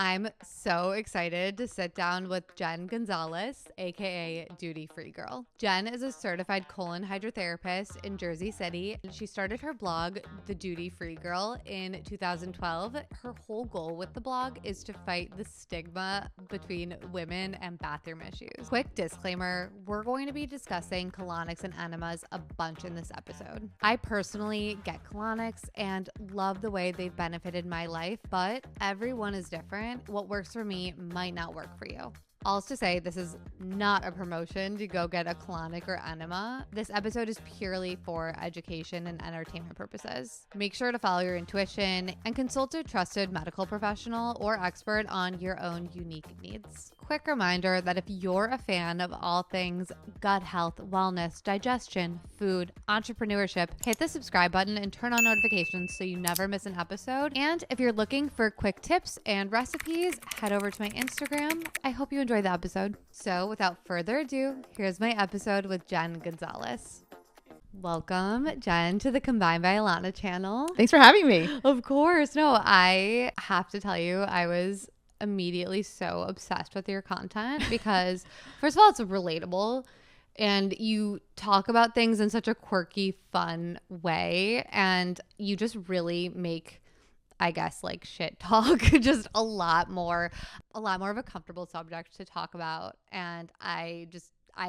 I'm so excited to sit down with Jen Gonzalez, aka Doody Free Girl. Jen is a certified colon hydrotherapist in Jersey City. She started her blog, The Doody Free Girl, in 2012. Her whole goal with the blog is to fight the stigma between women and bathroom issues. Quick disclaimer, we're going to be discussing colonics and enemas a bunch in this episode. I personally get colonics and love the way they've benefited my life, but everyone is different. What works for me might not work for you. All to say, this is not a promotion to go get a colonic or enema. This episode is purely for education and entertainment purposes. Make sure to follow your intuition and consult a trusted medical professional or expert on your own unique needs. Quick reminder that if you're a fan of all things gut health, wellness, digestion, food, entrepreneurship, hit the subscribe button and turn on notifications so you never miss an episode. And if you're looking for quick tips and recipes, head over to my Instagram. I hope you enjoy the episode. So without further ado, here's my episode with Jen Gonzalez. Welcome, Jen, to the Combined by Alanna channel. Thanks for having me. Of course. No, I have to tell you, I was immediately so obsessed with your content because first of all, it's relatable and you talk about things in such a quirky, fun way, and you just really make, I guess, like shit talk just a lot more of a comfortable subject to talk about. And I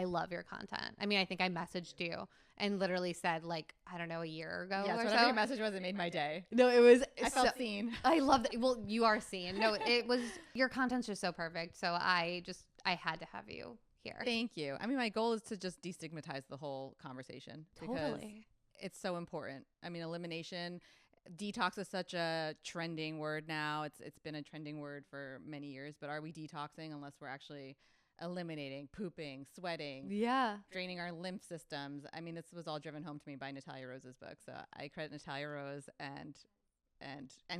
love your content. I mean, I think I messaged you and literally said, like, I don't know, a year ago or whatever so. your message was, it made my day. No, it was. I felt seen. I love that. Well, you are seen. No, it was. Your content's just so perfect. So I had to have you here. Thank you. I mean, my goal is to just destigmatize the whole conversation because Totally. it's so important. I mean, elimination, detox is such a trending word now. It's been a trending word for many years. But are we detoxing unless we're actually eliminating, pooping, sweating, draining our lymph systems? I mean, this was all driven home to me by Natalia Rose's book. So I credit Natalia Rose and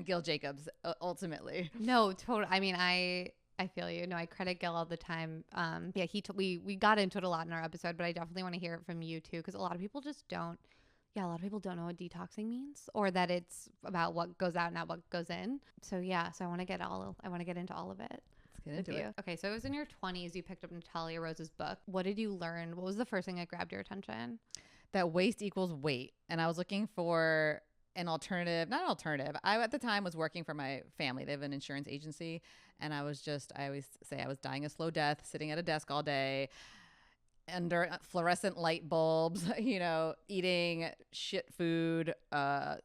Gil Jacobs ultimately. No, totally. I mean, I feel you. No, I credit Gil all the time. We got into it a lot in our episode, but I definitely want to hear it from you too, because a lot of people just don't. Yeah, a lot of people don't know what detoxing means, or that it's about what goes out, not what goes in. So I want to get into all of it. Get into it. Okay, so it was in your 20s you picked up Natalia Rose's book. What did you learn? What was the first thing that grabbed your attention? That waste equals weight. And I was looking for an alternative, not an alternative. I, at the time, was working for my family. They have an insurance agency. And I always say I was dying a slow death, sitting at a desk all day under fluorescent light bulbs, eating shit food,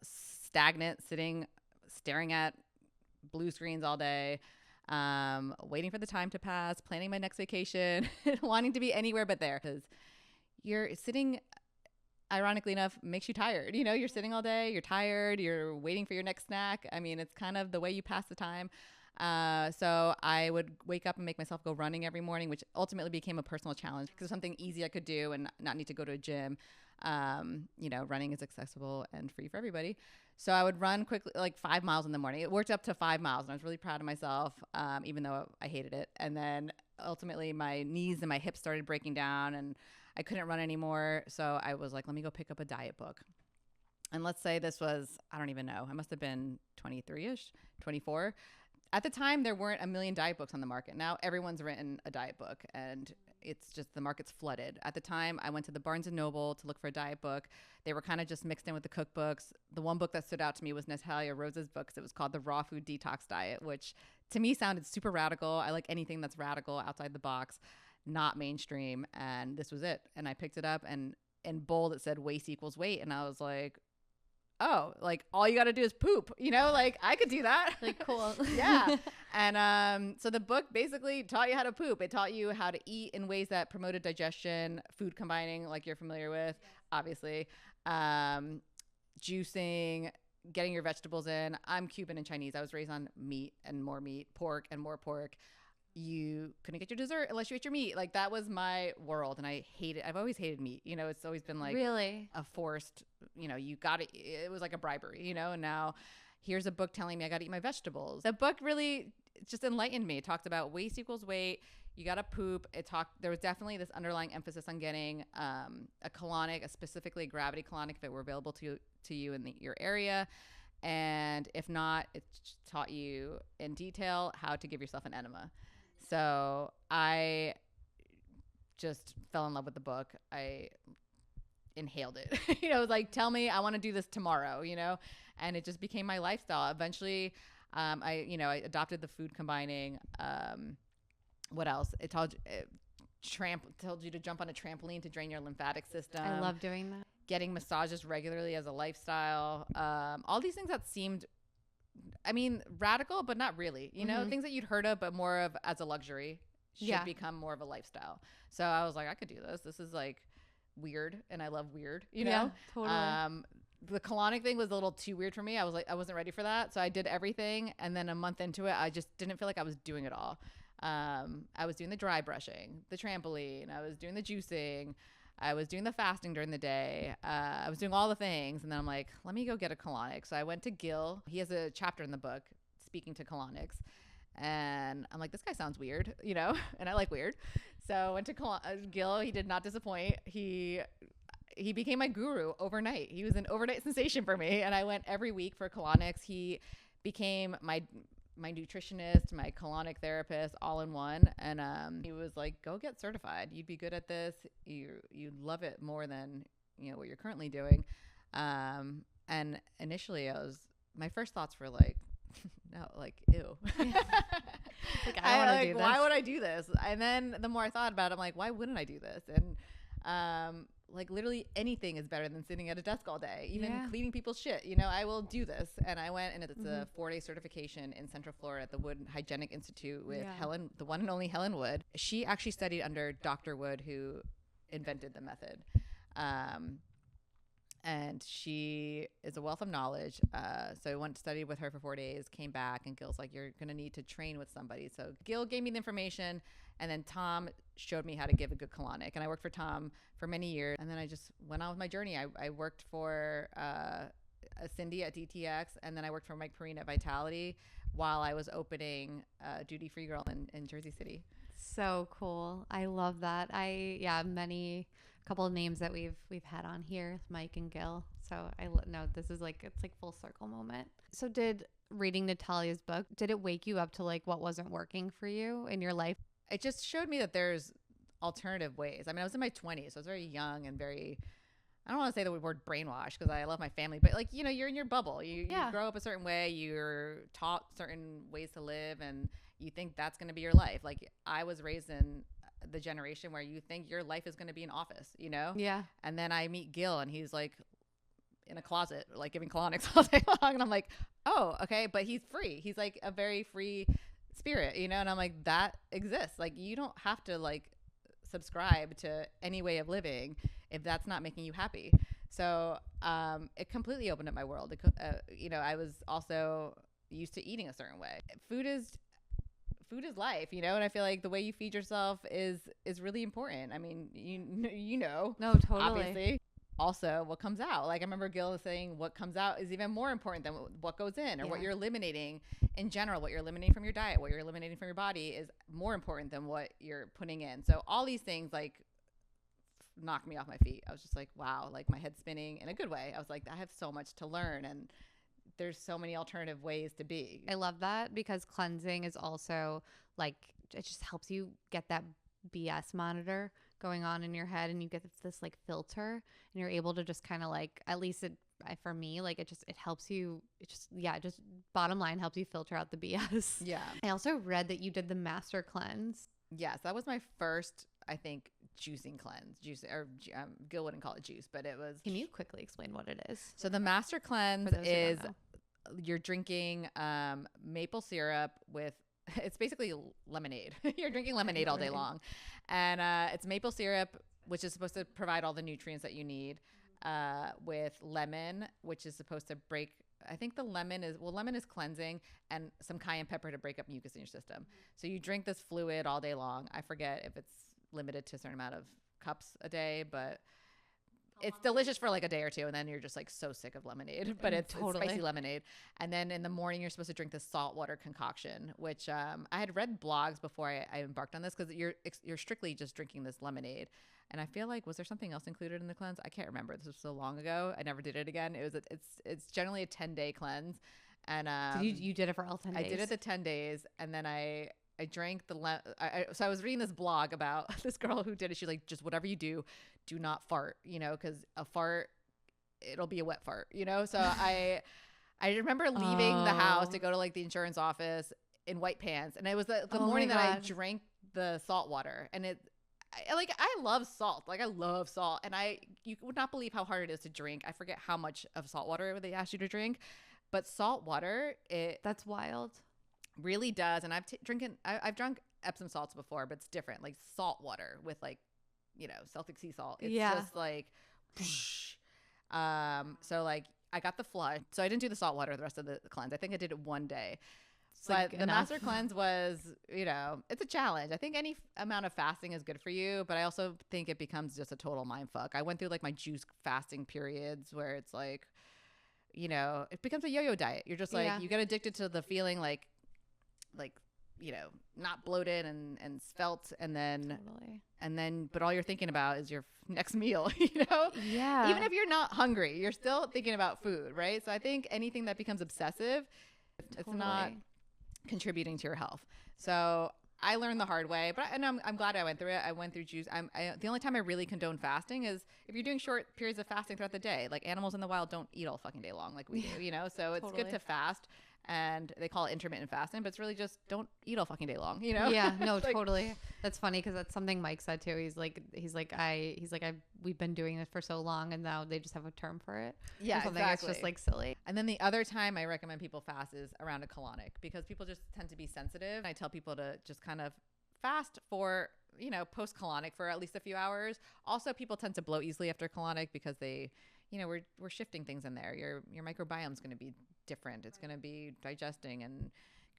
stagnant, staring at blue screens all day. Waiting for the time to pass, planning my next vacation, wanting to be anywhere but there, because you're sitting, ironically enough, makes you tired. You're sitting all day, you're tired, you're waiting for your next snack. I mean, it's kind of the way you pass the time. So I would wake up and make myself go running every morning, which ultimately became a personal challenge because it was something easy I could do and not need to go to a gym. Running is accessible and free for everybody. So I would run quickly, like 5 miles in the morning. It worked up to 5 miles, and I was really proud of myself, even though I hated it. And then ultimately my knees and my hips started breaking down, and I couldn't run anymore. So I was like, let me go pick up a diet book. And let's say this was, I don't even know, I must have been 23-ish, 24. At the time, there weren't a million diet books on the market. Now everyone's written a diet book, and it's just the market's flooded. At the time, I went to the Barnes & Noble to look for a diet book. They were kind of just mixed in with the cookbooks. The one book that stood out to me was Natalia Rose's book. It was called The Raw Food Detox Diet, which to me sounded super radical. I like anything that's radical, outside the box, not mainstream. And this was it. And I picked it up, and in bold it said waste equals weight. And I was like, oh, like all you got to do is poop, like I could do that. Like, cool. Yeah. And so the book basically taught you how to poop. It taught you how to eat in ways that promoted digestion, food combining, like you're familiar with, obviously, juicing, getting your vegetables in. I'm Cuban and Chinese. I was raised on meat and more meat, pork and more pork. You couldn't get your dessert unless you ate your meat. Like, that was my world, and I hate it. I've always hated meat. It's always been like really a forced, you got it. It was like a bribery, and now here's a book telling me I got to eat my vegetables. The book really just enlightened me. It talked about waste equals weight. You got to poop. There was definitely this underlying emphasis on getting a colonic, specifically a gravity colonic, if it were available to you in your area. And if not, it taught you in detail how to give yourself an enema. So I just fell in love with the book. I inhaled it. It was like, tell me I want to do this tomorrow, and it just became my lifestyle. Eventually, I adopted the food combining. What else? It told you to jump on a trampoline to drain your lymphatic system. I love doing that. Getting massages regularly as a lifestyle. All these things that seemed, radical, but not really, things that you'd heard of, but more of as a luxury should become more of a lifestyle. So I was like, I could do this. This is like weird. And I love weird, Yeah, totally. The colonic thing was a little too weird for me. I was like, I wasn't ready for that. So I did everything. And then a month into it, I just didn't feel like I was doing it all. I was doing the dry brushing, the trampoline. I was doing the juicing. I was doing the fasting during the day. I was doing all the things. And then I'm like, let me go get a colonic. So I went to Gil. He has a chapter in the book speaking to colonics. And I'm like, this guy sounds weird, and I like weird. So I went to Gil. He did not disappoint. He became my guru overnight. He was an overnight sensation for me. And I went every week for colonics. He became my nutritionist, my colonic therapist, all in one. And he was like, go get certified. You'd be good at this. You'd love it more than what you're currently doing. And initially my first thoughts were like, no, like, ew. Like, I don't want to do this. Why would I do this? And then the more I thought about it, I'm like, why wouldn't I do this? And like literally anything is better than sitting at a desk all day, even cleaning people's shit. I will do this. And I went, and it's a 4-day certification in Central Florida at the Wood Hygienic Institute with Helen, the one and only Helen Wood. She actually studied under Dr. Wood, who invented the method. And she is a wealth of knowledge. So I went to study with her for 4 days, came back, and Gil's like, you're going to need to train with somebody. So Gil gave me the information, and then Tom showed me how to give a good colonic. And I worked for Tom for many years. And then I just went on with my journey. I worked for Cindy at DTX, and then I worked for Mike Perrine at Vitality while I was opening Doody Free Girl in Jersey City. So cool. I love that. Couple of names that we've had on here, Mike and Gil. So I know this is like, it's like full circle moment. So did reading Natalia's book, did it wake you up to like what wasn't working for you in your life? It just showed me that there's alternative ways. I was in my 20s, so I was very young and very, I don't want to say the word brainwashed because I love my family, but like, you're in your bubble. You grow up a certain way, you're taught certain ways to live, and you think that's going to be your life. Like I was raised in the generation where you think your life is going to be an office, Yeah. And then I meet Gil, and he's like in a closet, like giving colonics all day long. And I'm like, oh, okay. But he's free. He's like a very free spirit, and I'm like, that exists. Like, you don't have to like subscribe to any way of living if that's not making you happy. So it completely opened up my world. I was also used to eating a certain way. Food is life, and I feel like the way you feed yourself is really important. No, totally. Obviously. Also, what comes out. Like I remember Gil saying what comes out is even more important than what goes in, or what you're eliminating in general. What you're eliminating from your diet, what you're eliminating from your body is more important than what you're putting in. So all these things like knocked me off my feet. I was just like, wow, like my head spinning in a good way. I was like, I have so much to learn, and there's so many alternative ways to be. I love that because cleansing is also like, it just helps you get that BS monitor going on in your head, and you get this like filter, and you're able to just kind of like, at least for me, like it helps you. Just bottom line, helps you filter out the BS. Yeah. I also read that you did the master cleanse. Yes, that was my first, I think, juicing cleanse. Gil wouldn't call it juice, but it was. Can you quickly explain what it is? So the master cleanse is you're drinking maple syrup with, it's basically lemonade. You're drinking lemonade all day long. And it's maple syrup, which is supposed to provide all the nutrients that you need, with lemon, which is supposed to break, I think lemon is cleansing, and some cayenne pepper to break up mucus in your system. So you drink this fluid all day long. I forget if it's limited to a certain amount of cups a day, but it's delicious for like a day or two, and then you're just like so sick of lemonade. But it's spicy lemonade. And then in the morning, you're supposed to drink this saltwater concoction, which I had read blogs before I embarked on this, because you're strictly just drinking this lemonade. And I feel like, was there something else included in the cleanse? I can't remember. This was so long ago. I never did it again. It's generally a 10-day cleanse. And you did it for all 10 days? I did it the 10 days. And then I drank so I was reading this blog about this girl who did it. She's like, just whatever you do not fart, because a fart, it'll be a wet fart, So I remember leaving the house to go to like the insurance office in white pants. And it was the morning that I drank the salt water. And I love salt. Like I love salt. And you would not believe how hard it is to drink. I forget how much of salt water they ask you to drink, but salt water, that's wild. Really does. And I've drunk Epsom salts before, but it's different. Like salt water with like, Celtic sea salt. It's just like, so like I got the flush. So I didn't do the salt water the rest of the cleanse. I think I did it one day. But the master cleanse was, it's a challenge. I think any amount of fasting is good for you, but I also think it becomes just a total mind fuck. I went through like my juice fasting periods where it's like, it becomes a yo-yo diet. You're just like, you get addicted to the feeling like, not bloated and svelte. And then, but all you're thinking about is your next meal, Yeah. Even if you're not hungry, you're still thinking about food, right? So I think anything that becomes obsessive, it's not contributing to your health. So I learned the hard way, but I'm glad I went through it. I went through juice. The only time I really condone fasting is if you're doing short periods of fasting throughout the day. Like animals in the wild don't eat all fucking day long like we do, So it's good to fast. And they call it intermittent fasting, but it's really just don't eat all fucking day long, Yeah, no, totally. That's funny because that's something Mike said too. We've been doing this for so long, and now they just have a term for it. Yeah, exactly. It's just like silly. And then the other time I recommend people fast is around a colonic because people just tend to be sensitive. I tell people to just kind of fast for post colonic for at least a few hours. Also, people tend to bloat easily after colonic because they. We're shifting things in there. Your microbiome is going to be different. It's going to be digesting and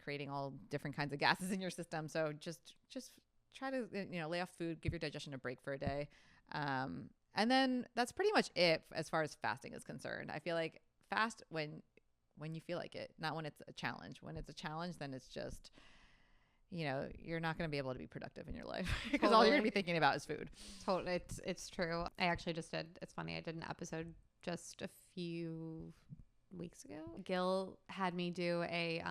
creating all different kinds of gases in your system. So just try to lay off food, give your digestion a break for a day, and then that's pretty much it as far as fasting is concerned. I feel like fast when you feel like it, not when it's a challenge. When it's a challenge, then it's just you're not going to be able to be productive in your life because all you're going to be thinking about is food. Totally. It's true. I actually just did, it's funny, I did an episode just a few weeks ago. Gil had me do a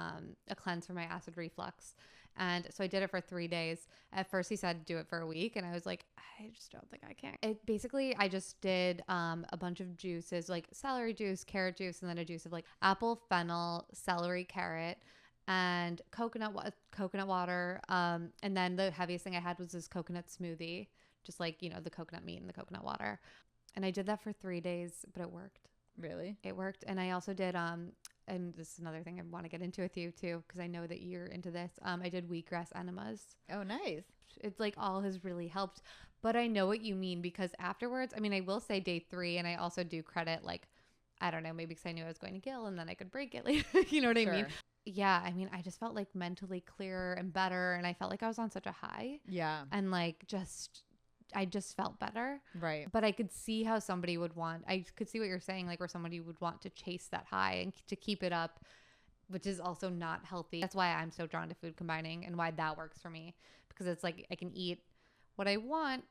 cleanse for my acid reflux. And so I did it for 3 days. At first he said do it for a week. And I was like, I just don't think I can. I just did a bunch of juices like celery juice, carrot juice, and then a juice of like apple, fennel, celery, carrot, and coconut water. And then the heaviest thing I had was this coconut smoothie, just like, the coconut meat and the coconut water. And I did that for 3 days, but it worked. Really? It worked. And I also did, and this is another thing I want to get into with you too, because I know that you're into this. I did wheatgrass enemas. Oh, nice. It's like all has really helped, but I know what you mean because afterwards, I mean, I will say day 3, and I also do credit, like, I don't know, maybe because I knew I was going to Gil and then I could break it later. You know what I mean? Yeah, I mean, I just felt like mentally clearer and better, and I felt like I was on such a high. Yeah. And like I just felt better. Right. But I could see how somebody would I could see what you're saying, like where somebody would want to chase that high and to keep it up, which is also not healthy. That's why I'm so drawn to food combining and why that works for me, because it's like I can eat what I want,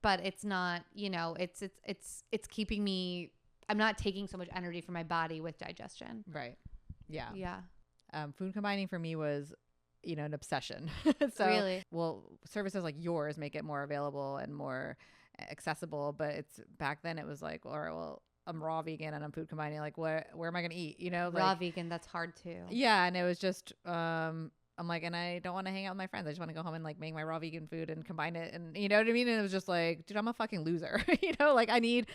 but it's not, it's keeping me, I'm not taking so much energy from my body with digestion. Right. Yeah. Yeah. Food combining for me was, an obsession. So, really? Well, services like yours make it more available and more accessible, but it's back then it was like, all right, well, I'm raw vegan and I'm food combining. Like, where am I going to eat? Raw vegan, that's hard too. Yeah. And it was just, I'm like, and I don't want to hang out with my friends. I just want to go home and like make my raw vegan food and combine it. And you know what I mean? And it was just like, dude, I'm a fucking loser. Like I need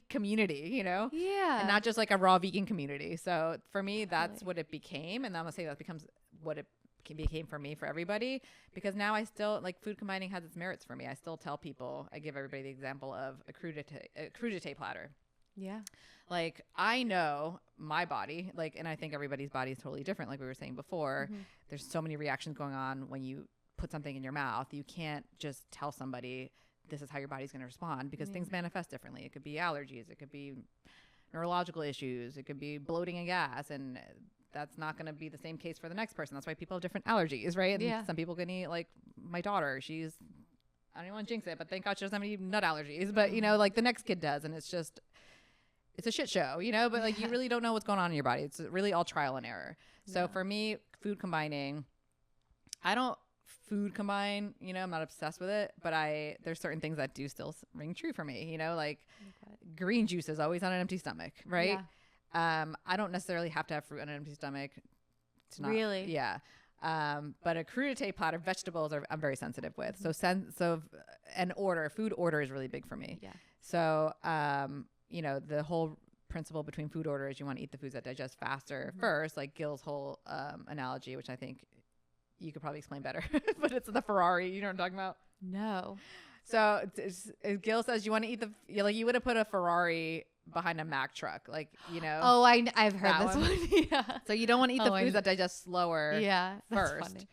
community, Yeah. and not just like a raw vegan community. So for me, that's what it became. And I'm gonna say that becomes what it became for me, for everybody, because now I still like food combining has its merits for me. I still tell people, I give everybody the example of a crudité platter. Yeah. Like I know my body, like, and I think everybody's body is totally different. Like we were saying before, there's so many reactions going on when you put something in your mouth. You can't just tell somebody this is how your body's going to respond, because things manifest differently. It could be allergies. It could be neurological issues. It could be bloating and gas. And that's not going to be the same case for the next person. That's why people have different allergies, right? And some people can eat, like my daughter, she's I don't even want to jinx it, but thank God she doesn't have any nut allergies. But, you know, like the next kid does. And it's just, it's a shit show, you know, but like you really don't know what's going on in your body. It's really all trial and error. So for me, food combining, I don't food combine, you know, I'm not obsessed with it, but there's certain things that do still ring true for me, you know, like green juice is always on an empty stomach, right? I don't necessarily have to have fruit on an empty stomach. Really? Yeah. But a crudité platter, vegetables I'm very sensitive with. So an order, food order is really big for me. Yeah. So, you know, the whole principle between food order is you want to eat the foods that digest faster first, like Gil's whole analogy, which I think you could probably explain better, but it's the Ferrari. You know what I'm talking about? No. So Gil says you want to eat you would have put a Ferrari behind a Mack truck, like, you know. Oh, I've heard this one. Yeah. So you don't want to eat the foods that digest slower. Yeah. First.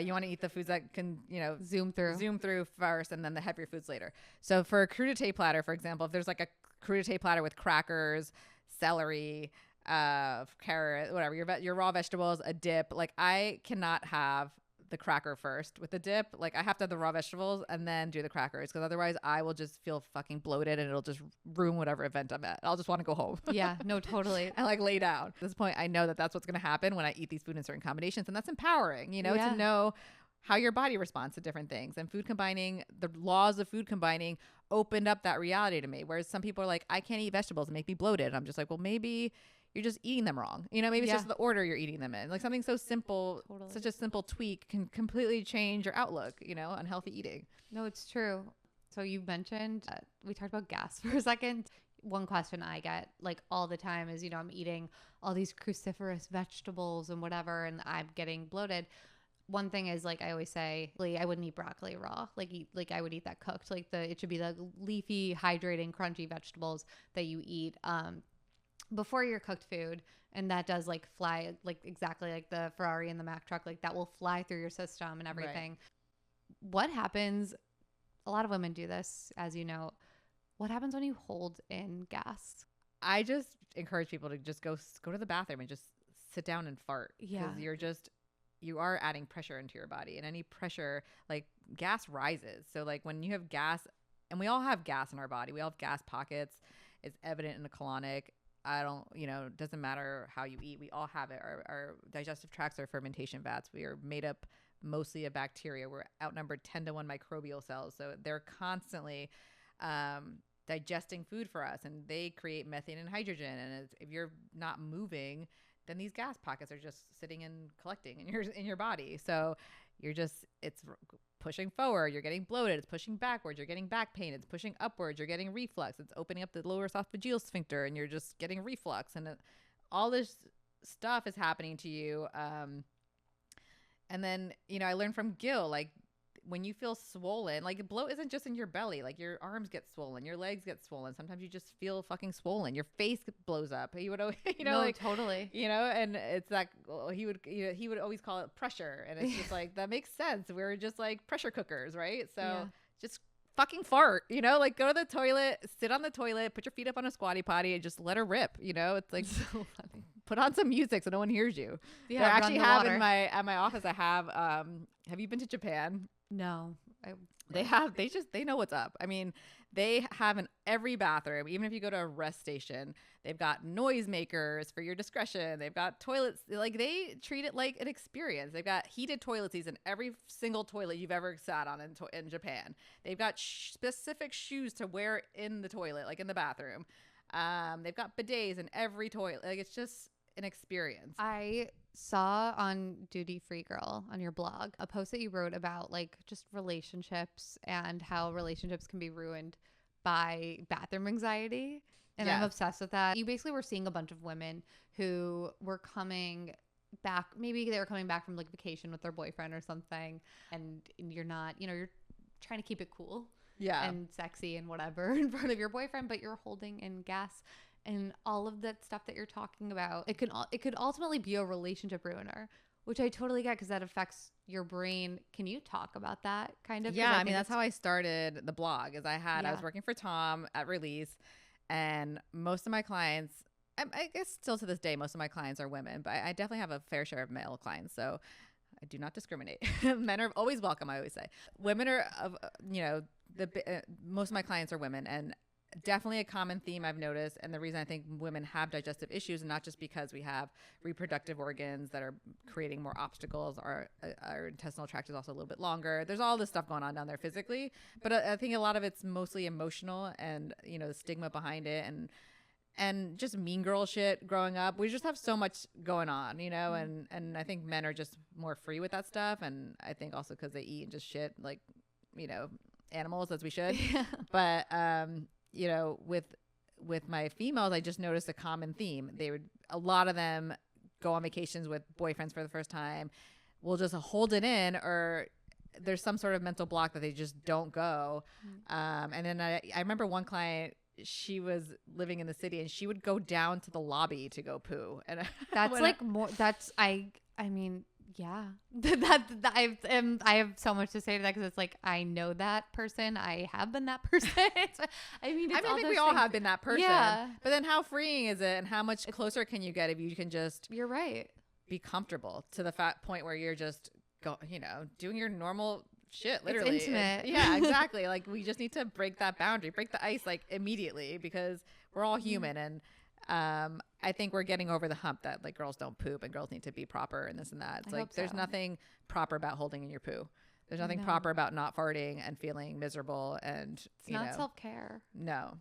You want to eat the foods that can, you know, zoom through first, and then the heavier foods later. So for a crudité platter, for example, if there's like a crudité platter with crackers, celery, carrot, whatever, your raw vegetables, a dip, like I cannot have the cracker first with the dip. Like I have to have the raw vegetables and then do the crackers, because otherwise I will just feel fucking bloated and it'll just ruin whatever event I'm at. I'll just want to go home. Yeah, no, totally. And like lay down. At this point, I know that that's what's going to happen when I eat these food in certain combinations, and that's empowering, you know, to know how your body responds to different things. And food combining, the laws of food combining opened up that reality to me. Whereas some people are like, I can't eat vegetables and make me bloated. And I'm just like, well, maybe you're just eating them wrong. You know, maybe it's just the order you're eating them in. Like something so simple, such a simple tweak can completely change your outlook, you know, on healthy eating. No, it's true. So you mentioned, we talked about gas for a second. One question I get like all the time is, you know, I'm eating all these cruciferous vegetables and whatever, and I'm getting bloated. One thing is, like I always say, I wouldn't eat broccoli raw. Like I would eat that cooked. Like it should be the leafy, hydrating, crunchy vegetables that you eat before your cooked food. And that does like fly, like exactly like the Ferrari and the Mack truck, like that will fly through your system and everything. Right. What happens? A lot of women do this, as you know. What happens when you hold in gas? I just encourage people to just go to the bathroom and just sit down and fart. Yeah. Because you are adding pressure into your body, and any pressure, like gas rises. So like when you have gas, and we all have gas in our body, we all have gas pockets. It's evident in the colonic. It doesn't matter how you eat. We all have it. Our digestive tracts are fermentation vats. We are made up mostly of bacteria. We're outnumbered 10-to-1 microbial cells. So they're constantly digesting food for us, and they create methane and hydrogen. And if you're not moving, then these gas pockets are just sitting and collecting in your body. So it's pushing forward, you're getting bloated. It's pushing backwards, you're getting back pain. It's pushing upwards, you're getting reflux. It's opening up the lower esophageal sphincter, and you're just getting reflux. And all this stuff is happening to you. And then, you know, I learned from Gil, like when you feel swollen, like bloat isn't just in your belly, like your arms get swollen, your legs get swollen. Sometimes you just feel fucking swollen. Your face blows up. He would always, you know, no, like totally, you know, and it's like, he would always call it pressure. And it's just like, that makes sense. We're just like pressure cookers, right? So just fucking fart, you know, like go to the toilet, sit on the toilet, put your feet up on a squatty potty and just let her rip, you know. It's like, so funny. Put on some music so no one hears you. Yeah, I actually have at my office, I have you been to Japan? No. They know what's up. I mean, they have in every bathroom, even if you go to a rest station, they've got noise makers for your discretion. They've got toilets. Like they treat it like an experience. They've got heated toilet seats in every single toilet you've ever sat on in Japan. They've got specific shoes to wear in the toilet, like in the bathroom. They've got bidets in every toilet. Like it's just an experience. I saw on Doody Free Girl on your blog a post that you wrote about like just relationships and how relationships can be ruined by bathroom anxiety. And I'm obsessed with that. You basically were seeing a bunch of women who were coming back, maybe they were coming back from like vacation with their boyfriend or something, and you're not, you know, you're trying to keep it cool and sexy and whatever in front of your boyfriend, but you're holding in gas. And all of that stuff that you're talking about, it could ultimately be a relationship ruiner, which I totally get because that affects your brain. Can you talk about that kind of? Yeah, I mean, that's how I started the blog. I was working for Tom at Release, and most of my clients, I guess still to this day, most of my clients are women, but I definitely have a fair share of male clients. So I do not discriminate. Men are always welcome. I always say women are most of my clients are women, and definitely a common theme I've noticed. And the reason I think women have digestive issues, and not just because we have reproductive organs that are creating more obstacles, our intestinal tract is also a little bit longer. There's all this stuff going on down there physically, but I think a lot of it's mostly emotional, and the stigma behind it, and just mean girl shit growing up. We just have so much going on, and I think men are just more free with that stuff. And I think also because they eat and just shit like, animals, as we should. Yeah. But, with my females, I just noticed a common theme. A lot of them go on vacations with boyfriends for the first time. We'll just hold it in, or there's some sort of mental block that they just don't go. And then I remember one client, she was living in the city, and she would go down to the lobby to go poo. And I mean, yeah, I have so much to say to that, because it's like, I know that person. I have been that person. I think we all have been that person. Yeah. But then how freeing is it, and how much closer can you get if you can just You're right. be comfortable to the point where you're just doing your normal shit, literally. It's intimate. Yeah, exactly. Like, we just need to break that boundary, break the ice, like, immediately, because we're all human. And I think we're getting over the hump that, like, girls don't poop and girls need to be proper and this and that. It's like, there's nothing proper about holding in your poo. There's nothing proper about not farting and feeling miserable, and it's not self-care. No,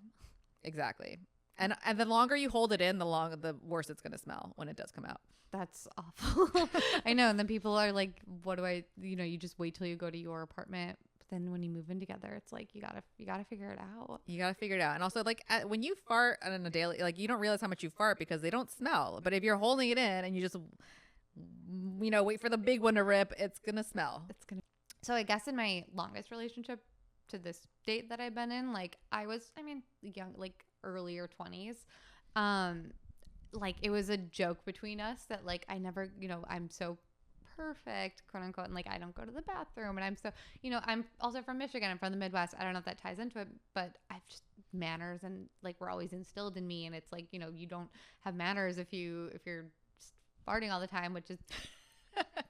exactly. And the longer you hold it in, the worse it's going to smell when it does come out. That's awful. I know. And then people are like, what do I, you just wait till you go to your apartment. But then when you move in together, it's like, you gotta figure it out. You gotta figure it out. And also, like, when you fart on a daily, like, you don't realize how much you fart because they don't smell. But if you're holding it in and you just, wait for the big one to rip, it's gonna smell. So I guess in my longest relationship to this date that I've been in, like, I was, young, like, earlier 20s. Like, it was a joke between us that, like, I never, I'm so perfect, quote unquote, and, like, I don't go to the bathroom, and I'm so, I'm also from Michigan. I'm from the Midwest. I don't know if that ties into it, but I've just manners, and, like, were always instilled in me. And it's like, you don't have manners if you're just farting all the time, which is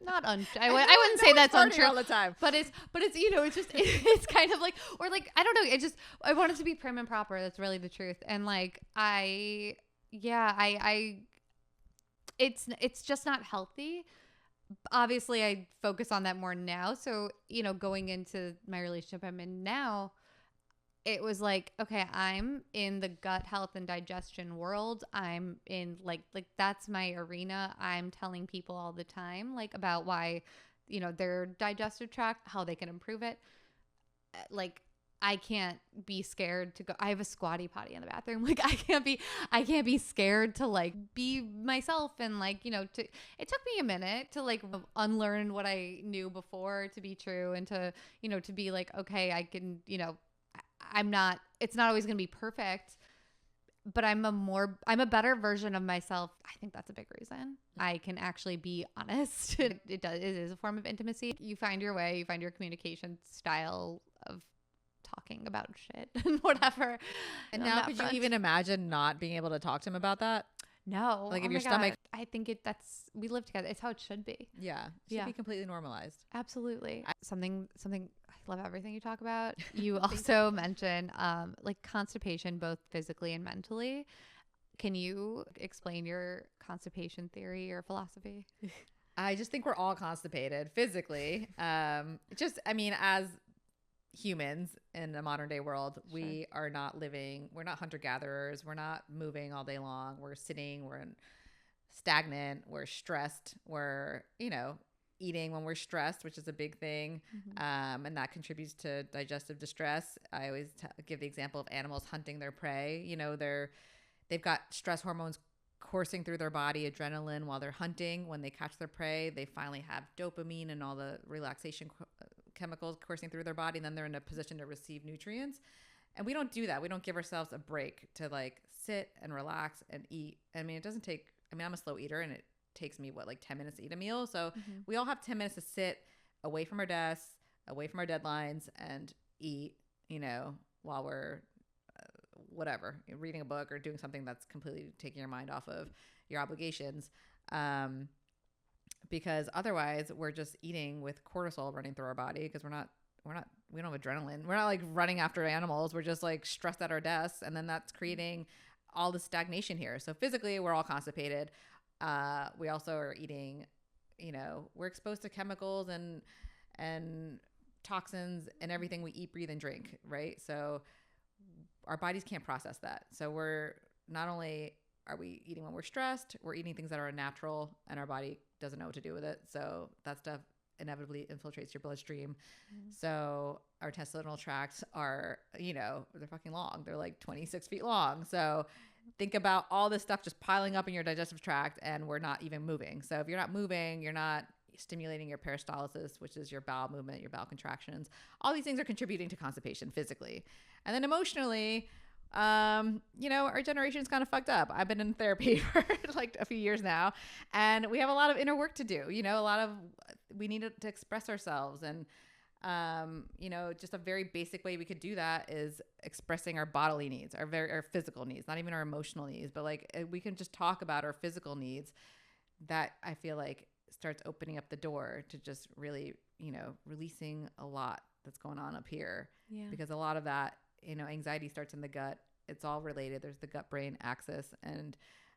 not untrue. I wouldn't say that's untrue all the time, but it's it's just it's kind of like, or like, I don't know. I want it to be prim and proper. That's really the truth. And, like, it's just not healthy. Obviously, I focus on that more now. So, going into my relationship I'm in now, it was like, okay, I'm in the gut health and digestion world. I'm in like that's my arena. I'm telling people all the time, like, about why, their digestive tract, how they can improve it. Like, I can't be scared to go. I have a squatty potty in the bathroom. Like, I can't be scared to, like, be myself. And, like, it took me a minute to, like, unlearn what I knew before to be true, and to, to be like, okay, I can, it's not always going to be perfect, but I'm a better version of myself. I think that's a big reason. I can actually be honest. It is a form of intimacy. You find your way, you find your communication style of talking about shit and whatever. And now, could you even imagine not being able to talk to him about that? No. Like, if your stomach, I think we live together. It's how it should be. Yeah. It should be completely normalized. Absolutely. Something I love everything you talk about. You also mentioned like, constipation, both physically and mentally. Can you explain your constipation theory or philosophy? I just think we're all constipated physically. As humans in the modern day world, we are not we're not hunter-gatherers, we're not moving all day long, we're sitting, we're stagnant, we're stressed, we're eating when we're stressed, which is a big thing. And that contributes to digestive distress. I always give the example of animals hunting their prey. They've got stress hormones coursing through their body, adrenaline, while they're hunting. When they catch their prey, they finally have dopamine and all the relaxation chemicals coursing through their body, and then they're in a position to receive nutrients. And we don't do that. We don't give ourselves a break to, like, sit and relax and eat. I'm a slow eater, and it takes me 10 minutes to eat a meal. So we all have 10 minutes to sit away from our desks, away from our deadlines, and eat, while we're whatever, reading a book or doing something that's completely taking your mind off of your obligations. But because otherwise we're just eating with cortisol running through our body because we don't have adrenaline. We're not like running after animals. We're just like stressed at our desks. And then that's creating all the stagnation here. So physically we're all constipated. We also are eating, we're exposed to chemicals and toxins and everything we eat, breathe, and drink, right? So our bodies can't process that. So we're not only are we eating when we're stressed, we're eating things that are unnatural and our body doesn't know what to do with it. So that stuff inevitably infiltrates your bloodstream. So our intestinal tracts are, they're fucking long. They're like 26 feet long. So think about all this stuff just piling up in your digestive tract and we're not even moving. So if you're not moving, you're not stimulating your peristalsis, which is your bowel movement, your bowel contractions. All these things are contributing to constipation physically. And then emotionally, our generation's kind of fucked up. I've been in therapy for like a few years now, and we have a lot of inner work to do. We need to express ourselves. And, just a very basic way we could do that is expressing our bodily needs, our physical needs, not even our emotional needs, but like we can just talk about our physical needs. That I feel like starts opening up the door to just really, releasing a lot that's going on up here. Yeah. Because a lot of that, anxiety starts in the gut. It's all related. There's the gut-brain axis. And,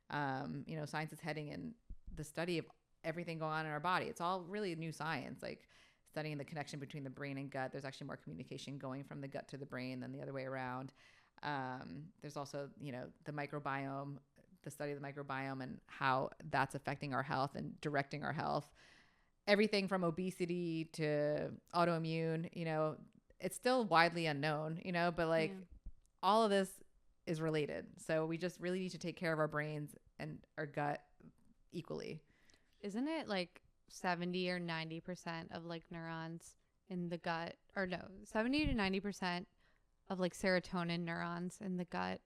science is heading in the study of everything going on in our body. It's all really new science, like studying the connection between the brain and gut. There's actually more communication going from the gut to the brain than the other way around. There's also, the microbiome, the study of the microbiome and how that's affecting our health and directing our health. Everything from obesity to autoimmune, it's still widely unknown, but like all of this is related. So we just really need to take care of our brains and our gut equally. Isn't it like 70 or 90% of like neurons in the gut, or no, 70 to 90% of like serotonin neurons in the gut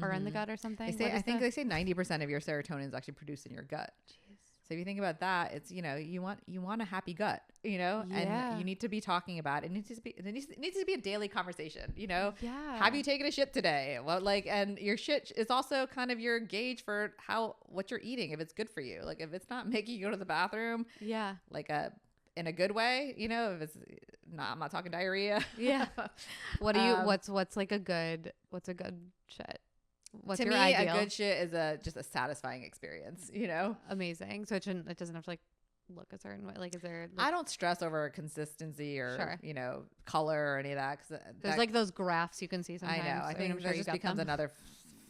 or in the gut or something? I think they say 90% of your serotonin is actually produced in your gut. Jeez. So if you think about that, it's, you want a happy gut, and you need to be talking about it. It needs to be a daily conversation, Yeah. Have you taken a shit today? Well, and your shit is also kind of your gauge for what you're eating, if it's good for you. Like if it's not making you go to the bathroom, in a good way, if it's not, I'm not talking diarrhea. Yeah. What's a good shit? What's to your me, ideal? A good shit is just a satisfying experience, Amazing. So it doesn't have to like look a certain way. Like, is there? I don't stress over consistency or color or any of that. Cause there's like those graphs you can see sometimes. I know. I think that just becomes another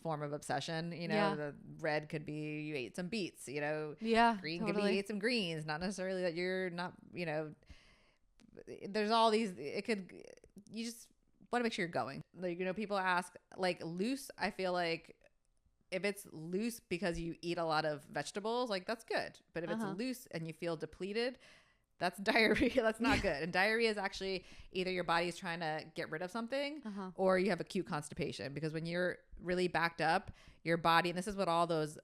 form of obsession. The red could be you ate some beets. Green could be you ate some greens. Not necessarily that you're not. There's all these. You just want to make sure you're going. Like, people ask, like, loose. I feel like if it's loose because you eat a lot of vegetables, like, that's good. But if it's loose and you feel depleted, that's diarrhea. That's not good. And diarrhea is actually either your body is trying to get rid of something or you have acute constipation. Because when you're really backed up, your body, and this is what all those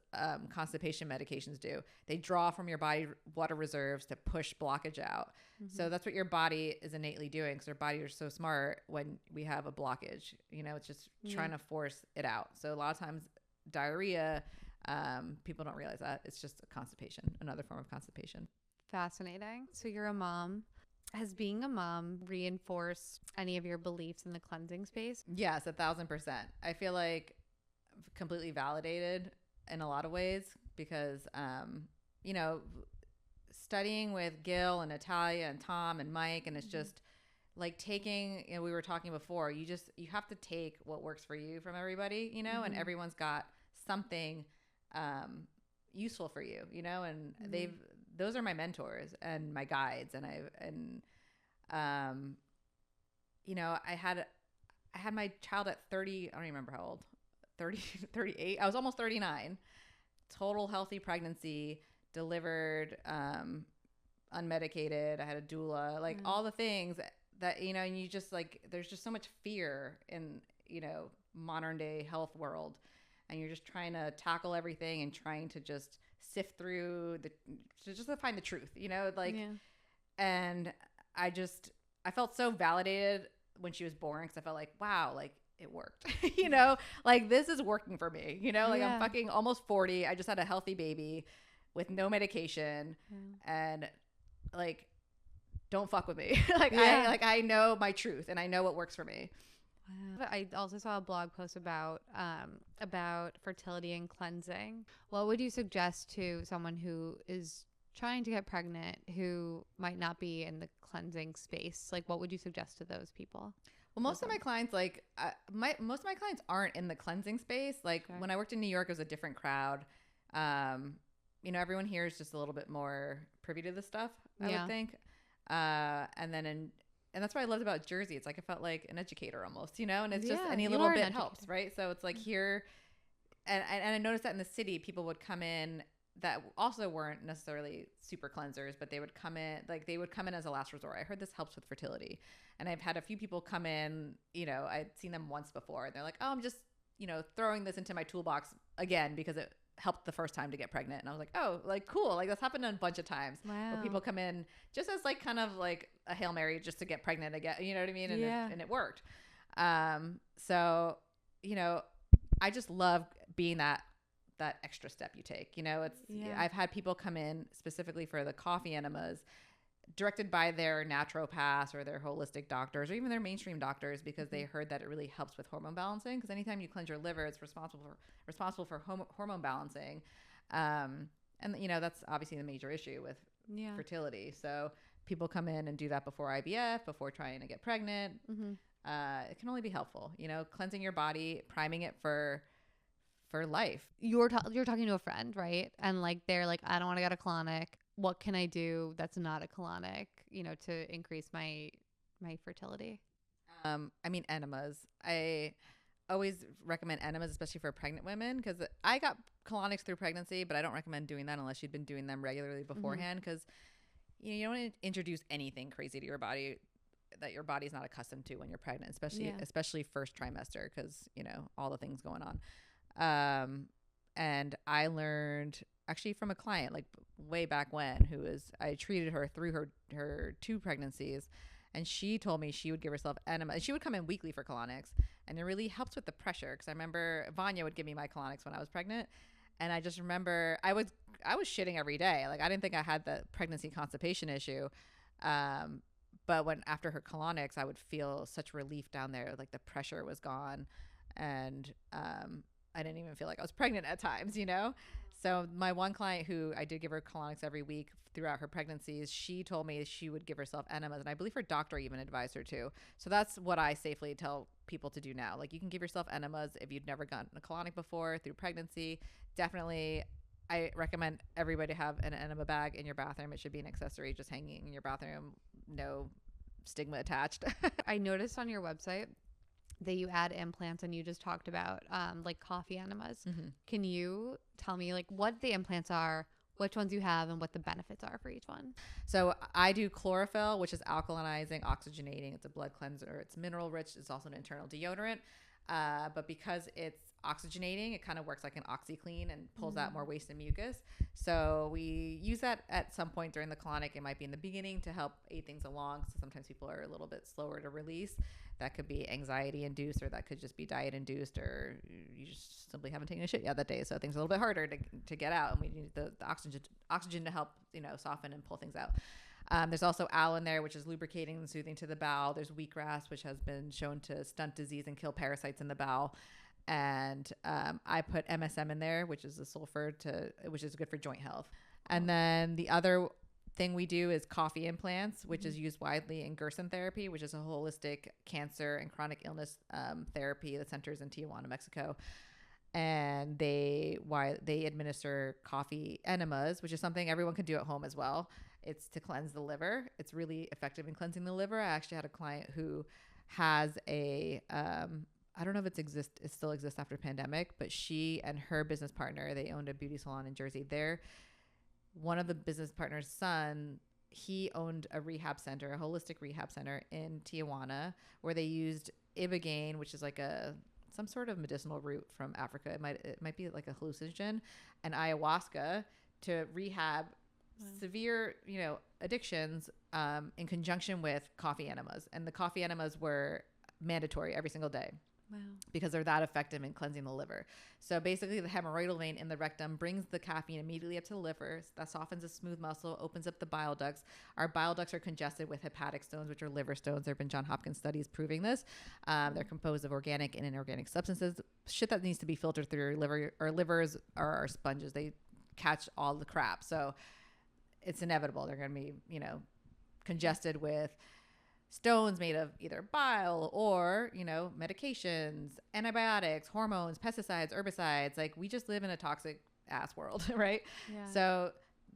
constipation medications do, they draw from your body water reserves to push blockage out. So that's what your body is innately doing, because our body is so smart. When we have a blockage, it's just trying to force it out. So a lot of times diarrhea, people don't realize that it's just a constipation, another form of constipation. Fascinating. So you're a mom. Has being a mom reinforced any of your beliefs in the cleansing space? Yes, 1,000%. I feel like completely validated in a lot of ways because, studying with Gil and Natalia and Tom and Mike, and it's just like taking, we were talking before, you have to take what works for you from everybody, and everyone's got something useful for you, and those are my mentors and my guides. And I had my child at 30, I don't even remember how old, 30, 38. I was almost 39, total healthy pregnancy, delivered, unmedicated. I had a doula, like all the things that, and you just like, there's just so much fear in, modern day health world. And you're just trying to tackle everything and trying to just sift through just to find the truth, and I felt so validated when she was born, because I felt like, wow, like it worked, like this is working for me, like I'm fucking almost 40. I just had a healthy baby. with no medication and like, don't fuck with me. I know my truth and I know what works for me. Wow. I also saw a blog post about fertility and cleansing. What would you suggest to someone who is trying to get pregnant who might not be in the cleansing space? Like, what would you suggest to those people? Well, most of my clients, most of my clients aren't in the cleansing space. Like when I worked in New York, it was a different crowd. Everyone here is just a little bit more privy to this stuff, I would think. And that's what I loved about Jersey. It's like I felt like an educator almost, and it's just any little bit helps, right? So it's like here, and I noticed that in the city, people would come in that also weren't necessarily super cleansers, but they would come in as a last resort. I heard this helps with fertility. And I've had a few people come in, I'd seen them once before and they're like, oh, I'm just, throwing this into my toolbox again because it helped the first time to get pregnant. And I was like, oh, like cool. Like that's happened a bunch of times where people come in just as like kind of like a Hail Mary just to get pregnant again. You know what I mean? And it worked. So, I just love being that extra step you take. I've had people come in specifically for the coffee enemas directed by their naturopaths or their holistic doctors or even their mainstream doctors because they heard that it really helps with hormone balancing, because anytime you cleanse your liver, it's responsible for hormone balancing. And that's obviously the major issue with fertility. So people come in and do that before IVF, before trying to get pregnant. It can only be helpful, cleansing your body, priming it for life. You're talking to a friend, right? And like they're like, I don't want to get a colonic. What can I do that's not a colonic, to increase my fertility? Enemas. I always recommend enemas, especially for pregnant women, because I got colonics through pregnancy, but I don't recommend doing that unless you'd been doing them regularly beforehand, because you don't want to introduce anything crazy to your body that your body's not accustomed to when you're pregnant, especially first trimester, because all the things going on. And I learned actually from a client like way back when I treated her through her 2 pregnancies, and she told me she would give herself enema, and she would come in weekly for colonics, and it really helps with the pressure, because I remember Vanya would give me my colonics when I was pregnant, and I just remember I was shitting every day. Like I didn't think I had the pregnancy constipation issue, but after her colonics, I would feel such relief down there, like the pressure was gone, and I didn't even feel like I was pregnant at times, So my one client who I did give her colonics every week throughout her pregnancies, she told me she would give herself enemas, and I believe her doctor even advised her to. So that's what I safely tell people to do now. Like you can give yourself enemas if you've never gotten a colonic before through pregnancy. Definitely, I recommend everybody have an enema bag in your bathroom. It should be an accessory just hanging in your bathroom, no stigma attached. I noticed on your website that you add implants, and you just talked about like coffee enemas. Can you tell me like what the implants are, which ones you have, and what the benefits are for each one? So I do chlorophyll, which is alkalinizing, oxygenating. It's a blood cleanser. It's mineral rich. It's also an internal deodorant. But because it's oxygenating, it kind of works like an OxyClean and pulls out more waste and mucus. So we use that at some point during the colonic. It might be in the beginning to help aid things along. So sometimes people are a little bit slower to release. That could be anxiety induced, or that could just be diet induced, or you just simply haven't taken a shit yet that day. So things are a little bit harder to get out, and we need the oxygen to help, soften and pull things out. There's also aloe in there, which is lubricating and soothing to the bowel. There's wheatgrass, which has been shown to stunt disease and kill parasites in the bowel. And I put MSM in there, which is a sulfur which is good for joint health. And then the other thing we do is coffee implants, which is used widely in Gerson therapy, which is a holistic cancer and chronic illness therapy that centers in Tijuana, Mexico. And they administer coffee enemas, which is something everyone can do at home as well. It's to cleanse the liver. It's really effective in cleansing the liver. I actually had a client who has I don't know if it still exists after pandemic, but she and her business partner, they owned a beauty salon in Jersey. One of the business partner's son, he owned a rehab center, a holistic rehab center in Tijuana, where they used ibogaine, which is like some sort of medicinal root from Africa. It might be like a hallucinogen, and ayahuasca to rehab severe, addictions in conjunction with coffee enemas. And the coffee enemas were mandatory every single day. Wow. because they're that effective in cleansing the liver. So basically the hemorrhoidal vein in the rectum brings the caffeine immediately up to the liver. That softens the smooth muscle, opens up the bile ducts. Our bile ducts are congested with hepatic stones, which are liver stones. There have been Johns Hopkins studies proving this. They're composed of organic and inorganic substances, shit that needs to be filtered through your liver. Our livers are our sponges. They catch all the crap. So it's inevitable. They're going to be, congested with stones made of either bile or, medications, antibiotics, hormones, pesticides, herbicides. Like, we just live in a toxic ass world, right? Yeah. So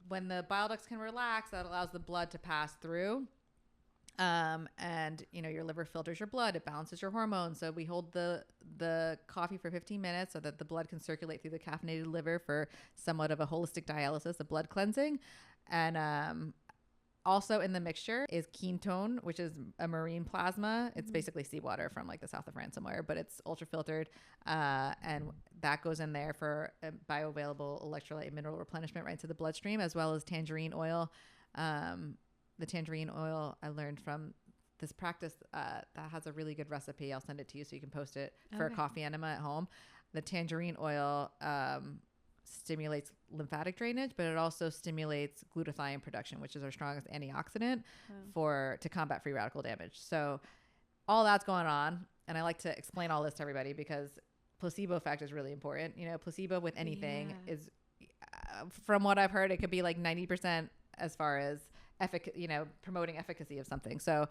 when the bile ducts can relax, that allows the blood to pass through. And your liver filters your blood. It balances your hormones. So we hold the coffee for 15 minutes so that the blood can circulate through the caffeinated liver for somewhat of a holistic dialysis, a blood cleansing. And, also in the mixture is ketone, which is a marine plasma. It's basically seawater from like the south of France somewhere, but it's ultra filtered. And that goes in there for a bioavailable electrolyte and mineral replenishment right into the bloodstream, as well as tangerine oil. The tangerine oil I learned from this practice that has a really good recipe. I'll send it to you so you can post it for a coffee enema at home. The tangerine oil stimulates lymphatic drainage, but it also stimulates glutathione production, which is our strongest antioxidant to combat free radical damage. So all that's going on. And I like to explain all this to everybody because placebo effect is really important. Placebo with anything is, from what I've heard, it could be like 90% as far as promoting efficacy of something. So,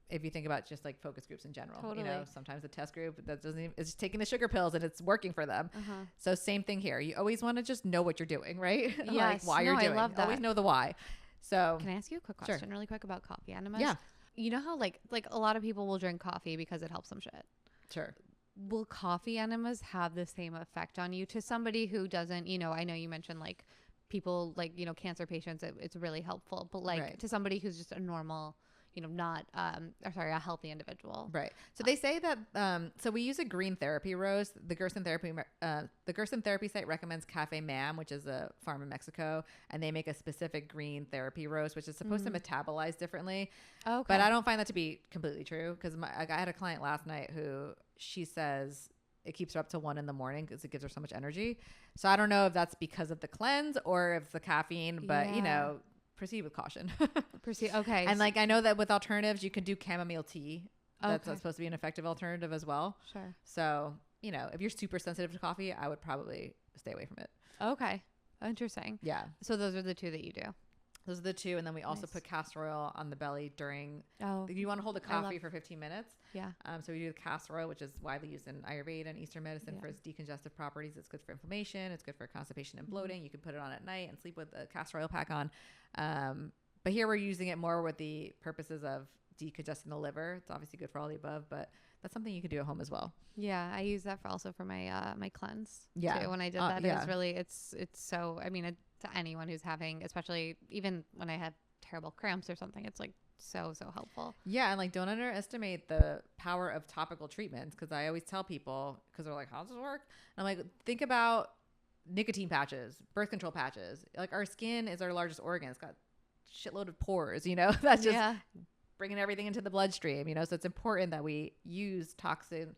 if you think about just like focus groups in general, sometimes a test group that is taking the sugar pills and it's working for them. So same thing here. You always want to just know what you're doing, right? Yes. Like why you're doing. I love that. Always know the why. So can I ask you a quick question really quick about coffee enemas? Yeah. You know how like a lot of people will drink coffee because it helps them shit. Sure. Will coffee enemas have the same effect on you to somebody who doesn't, I know you mentioned like people like, cancer patients, it's really helpful, but like to somebody who's just a normal, not, a healthy individual. Right. So they say that, so we use a green therapy roast. The Gerson therapy site recommends Cafe Mam, which is a farm in Mexico, and they make a specific green therapy roast, which is supposed to metabolize differently. Okay. But I don't find that to be completely true because I had a client last night who she says it keeps her up to 1 a.m. because it gives her so much energy. So I don't know if that's because of the cleanse or if it's the caffeine, but proceed with caution. Okay. And like I know that with alternatives you can do chamomile tea. That's supposed to be an effective alternative as well. Sure. So if you're super sensitive to coffee, I would probably stay away from it. Okay. Interesting. Yeah. So those are the two that you do. Those are the two, and then we also put castor oil on the belly during. You want to hold the coffee for 15 minutes. Yeah. So we do the castor oil, which is widely used in Ayurveda and Eastern medicine for its decongestive properties. It's good for inflammation. It's good for constipation and bloating. You can put it on at night and sleep with the castor oil pack on. But here we're using it more with the purposes of decongesting the liver. It's obviously good for all the above, but that's something you could do at home as well. Yeah, I use that also for my my cleanse. Yeah. Too. When I did that, it was really it's so. I mean, to anyone who's having, especially even when I had terrible cramps or something, it's like so helpful. Yeah, and like don't underestimate the power of topical treatments because I always tell people because they're like, how does this work? And I'm like, think about nicotine patches, birth control patches. Like our skin is our largest organ. It's got shitload of pores. That's just bringing everything into the bloodstream. So it's important that we use toxin.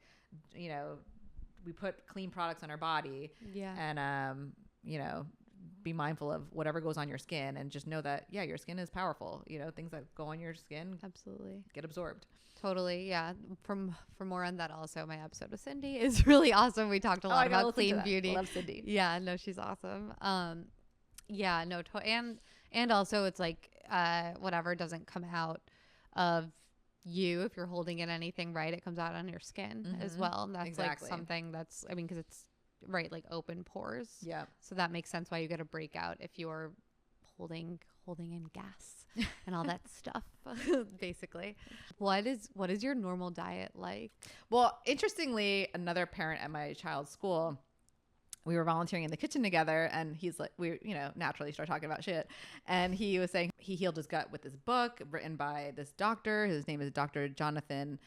We put clean products on our body. Yeah, and be mindful of whatever goes on your skin and just know that your skin is powerful. Things that go on your skin absolutely get absorbed. Totally. Yeah. For more on that, also my episode with Cindy is really awesome. We talked a lot about clean beauty. I love Cindy. Yeah, no, she's awesome. And also it's like whatever doesn't come out of you if you're holding in anything, right, it comes out on your skin as well. And that's like something that's because it's right, like open pores. Yeah. So that makes sense why you get a breakout if you're holding in gas and all that stuff. Basically, what is your normal diet like? Well, interestingly, another parent at my child's school, we were volunteering in the kitchen together, and he's like, we naturally start talking about shit, and he was saying he healed his gut with this book written by this doctor. His name is Dr. Jonathan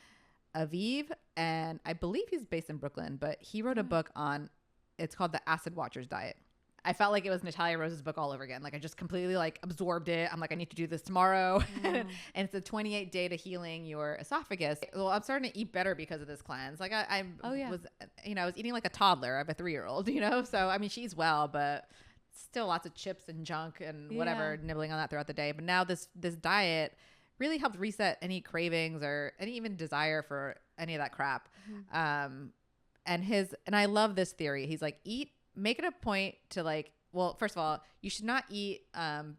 Aviv, and I believe he's based in Brooklyn, but he wrote a book on. It's called the Acid Watchers Diet. I felt like it was Natalia Rose's book all over again. Like I just completely like absorbed it. I'm like, I need to do this tomorrow. And it's a 28 day to healing your esophagus. Well, I'm starting to eat better because of this cleanse. Like I was, I was eating like a toddler. I have a 3-year-old, so I mean, she's well, but still lots of chips and junk and whatever, nibbling on that throughout the day. But now this diet really helped reset any cravings or any even desire for any of that crap. And I love this theory. He's like, make it a point to like, well, first of all, you should not eat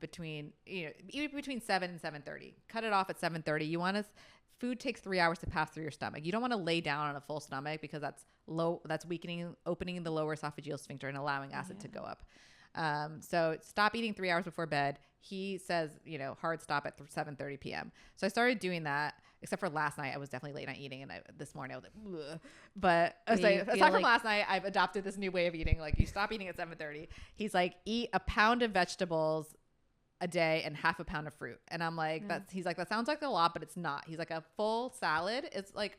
between 7 and 7:30. Cut it off at 7:30. You want to, food takes 3 hours to pass through your stomach. You don't want to lay down on a full stomach because that's weakening, opening the lower esophageal sphincter and allowing acid to go up. So stop eating 3 hours before bed. He says, hard stop at 7:30 p.m. So I started doing that, except for last night. I was definitely late night eating. And this morning I was like, ugh. But aside from last night, I've adopted this new way of eating. Like you stop eating at 7:30. He's like, eat a pound of vegetables a day and half a pound of fruit. And I'm like, he's like, that sounds like a lot, but it's not. He's like, a full salad is like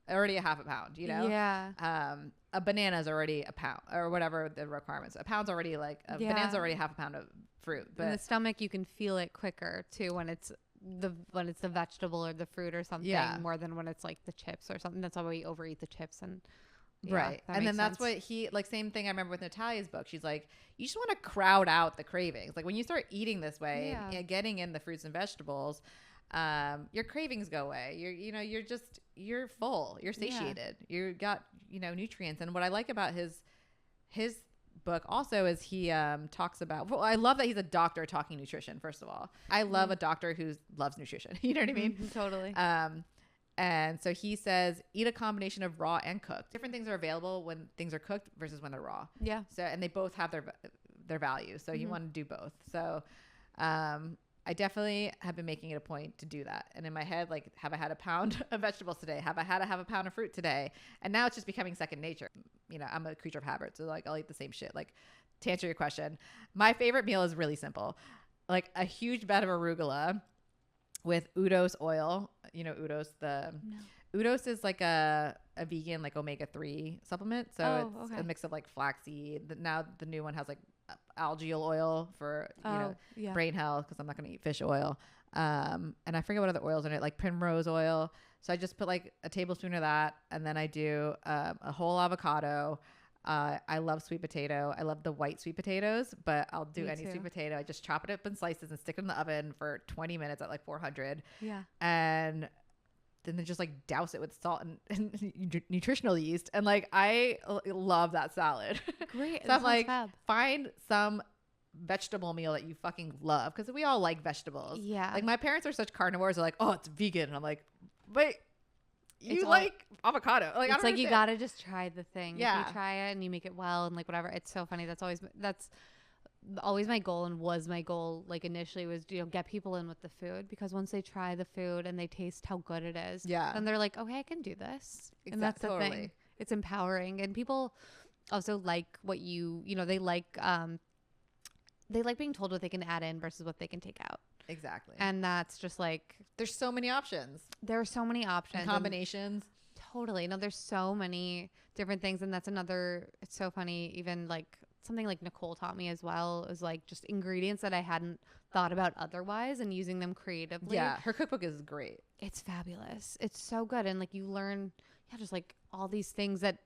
already a half a pound, Yeah. A banana is already a pound or whatever the requirements. A pound's already like banana's already half a pound of fruit. But in the stomach, you can feel it quicker too when it's the vegetable or the fruit or something more than when it's like the chips or something. That's why we overeat the chips and right. And then that's what he like, same thing I remember with Natalia's book. She's like, you just want to crowd out the cravings. Like when you start eating this way and getting in the fruits and vegetables, your cravings go away. You're full, you're satiated, you got, nutrients. And what I like about his book also is he talks about, well, I love that he's a doctor talking nutrition. First of all, I love a doctor who loves nutrition. You know what I mean? Totally. And so he says, eat a combination of raw and cooked. Different things are available when things are cooked versus when they're raw. Yeah. So, and they both have their value. So you want to do both. So, I definitely have been making it a point to do that. And in my head, like, have I had a pound of vegetables today? Have I had to have a pound of fruit today? And now it's just becoming second nature. I'm a creature of habit. So like, I'll eat the same shit. Like, to answer your question, my favorite meal is really simple. Like a huge bed of arugula with Udos oil. Udos, Udos is like a vegan, like omega-3 supplement. So it's a mix of like flaxseed. Now the new one has like algae oil for brain health, because I'm not going to eat fish oil, and I forget what other oils in it, like primrose oil. So I just put like a tablespoon of that, and then I do a whole avocado. I love sweet potato. I love the white sweet potatoes, but I'll do any sweet potato. I just chop it up in slices and stick it in the oven for 20 minutes at like 400. Yeah. And then just like douse it with salt and nutritional yeast. And like, I love that salad. Great. So I'm like, find some vegetable meal that you fucking love, because we all like vegetables. Yeah. Like my parents are such carnivores. They're like, oh, it's vegan. And I'm like, wait, you like avocado. Like, it's like, you gotta just try the thing. Yeah. If you try it and you make it well and like whatever, it's so funny. That's always my goal, and was my goal like initially, was get people in with the food, because once they try the food and they taste how good it is, and they're like, okay, I can do this. Exactly. And that's the thing. It's empowering. And people also like what they like being told what they can add in versus what they can take out. Exactly. And that's just like, there's so many options. There are so many options and combinations. Totally. No, there's so many different things. And that's another, it's so funny, even like something like Nicole taught me as well, is like just ingredients that I hadn't thought about otherwise and using them creatively. Yeah, her cookbook is great. It's fabulous. It's so good. And like, you learn just like all these things that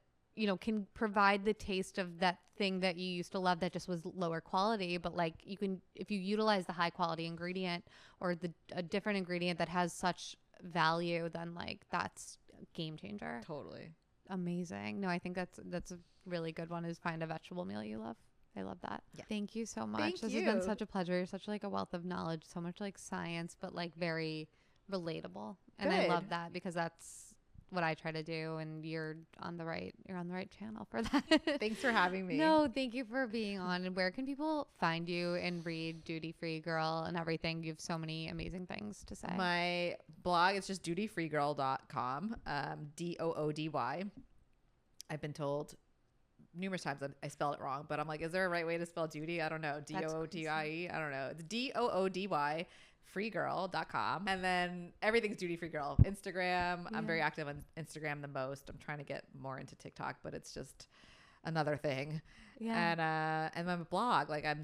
can provide the taste of that thing that you used to love that just was lower quality. But like, you can, if you utilize the high quality ingredient or a different ingredient that has such value, then like, that's a game changer. Totally. Amazing. No, I think that's a really good one, is find a vegetable meal you love. I love that. Yeah. Thank you so much. This has been such a pleasure. You're such like a wealth of knowledge, so much like science, but like very relatable. And I love that, because that's what I try to do, and you're on the right channel for that. Thanks for having me. No, thank you for being on. And where can people find you and read Doody Free Girl and everything? You have so many amazing things to say. My blog is just doodyfreegirl.com. DOODY. I've been told numerous times that I spell it wrong, but I'm like, is there a right way to spell Doody? I don't know. DOODIE. I don't know. It's DOODY. freegirl.com, and then everything's Doody Free Girl. Instagram, I'm very active on Instagram the most. I'm trying to get more into TikTok, but it's just another thing. And my blog, like I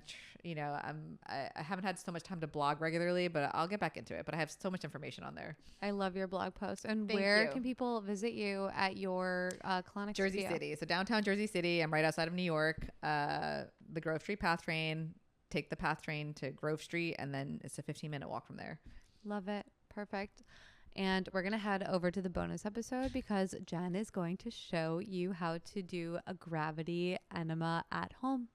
haven't had so much time to blog regularly, but I'll get back into it. But I have so much information on there. I love your blog posts. And Thank where you. can people visit you at your Colonics Jersey studio? City. So downtown Jersey City. I'm right outside of New York. The Grove Street Path Train. Take the Path Train to Grove Street, and then it's a 15-minute walk from there. Love it. Perfect. And we're going to head over to the bonus episode because Jen is going to show you how to do a gravity enema at home.